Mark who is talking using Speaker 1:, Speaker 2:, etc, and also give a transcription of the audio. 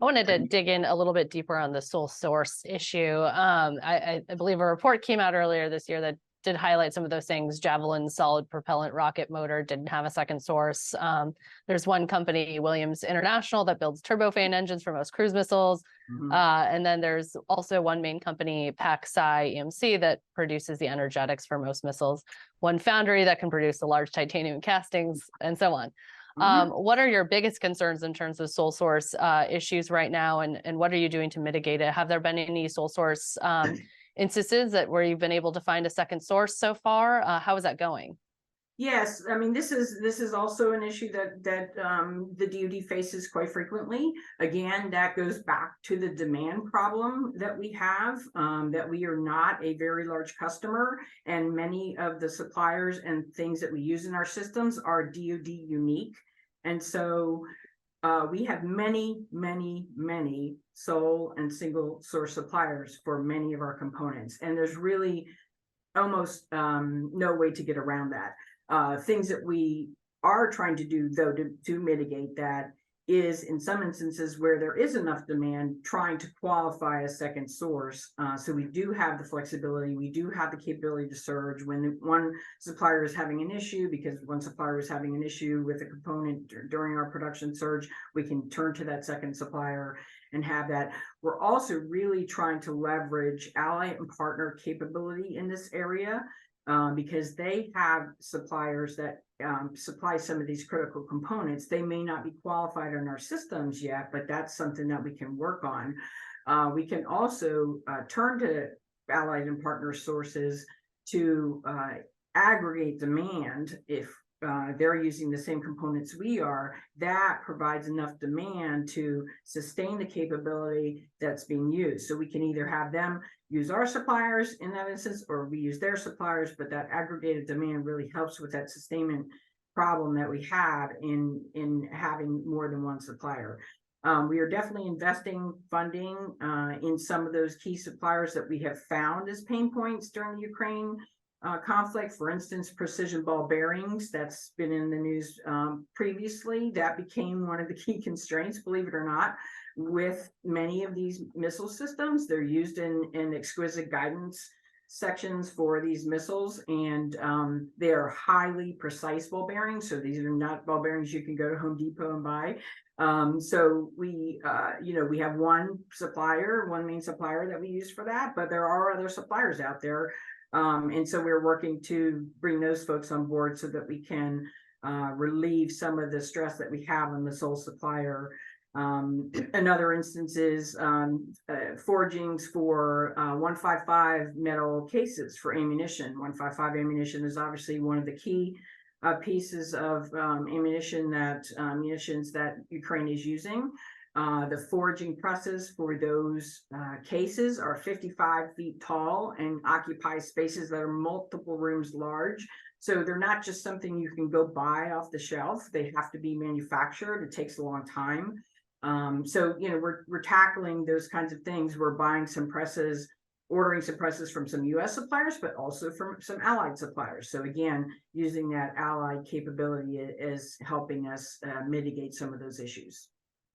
Speaker 1: I wanted to dig in a little bit deeper on the sole source issue. I believe a report came out earlier this year that did highlight some of those things. Javelin's solid propellant rocket motor didn't have a second source. There's one company, Williams International, that builds turbofan engines for most cruise missiles. And then there's also one main company, PacSci EMC, that produces the energetics for most missiles. One foundry that can produce the large titanium castings, and so on. What are your biggest concerns in terms of sole source issues right now, and what are you doing to mitigate it? Have there been any sole source instances where you've been able to find a second source so far? How is that going?
Speaker 2: Yes, I mean this is also an issue that the DoD faces quite frequently. Again, that goes back to the demand problem that we have, that we are not a very large customer, and many of the suppliers and things that we use in our systems are DoD unique. And so we have many sole and single source suppliers for many of our components, and there's really almost no way to get around that. Things that we are trying to do, though, to mitigate that is, in some instances where there is enough demand, trying to qualify a second source. So we do have the flexibility, we do have the capability to surge when one supplier is having an issue, because one supplier is having an issue with a component during our production surge, we can turn to that second supplier and have that. We're also really trying to leverage ally and partner capability in this area, because they have suppliers that supply some of these critical components. They may not be qualified in our systems yet, but that's something that we can work on. We can also turn to allied and partner sources to aggregate demand. If they're using the same components we are, that provides enough demand to sustain the capability that's being used. So we can either have them use our suppliers in that instance, or we use their suppliers, but that aggregated demand really helps with that sustainment problem that we have in having more than one supplier. We are definitely investing funding in some of those key suppliers that we have found as pain points during the Ukraine conflict. For instance, precision ball bearings, that's been in the news previously. That became one of the key constraints, believe it or not, with many of these missile systems. They're used in exquisite guidance sections for these missiles, and they are highly precise ball bearings. So these are not ball bearings you can go to Home Depot and buy. So we, we have one main supplier that we use for that, but there are other suppliers out there. And so we're working to bring those folks on board so that we can relieve some of the stress that we have on the sole supplier. Another instance is forgings for 155 metal cases for ammunition. 155 ammunition is obviously one of the key pieces of munitions that Ukraine is using. The forging presses for those cases are 55 feet tall and occupy spaces that are multiple rooms large. So they're not just something you can go buy off the shelf. They have to be manufactured. It takes a long time. So, we're tackling those kinds of things. We're buying some presses, ordering some presses from some US suppliers, but also from some allied suppliers. So again, using that allied capability is helping us mitigate some of those issues.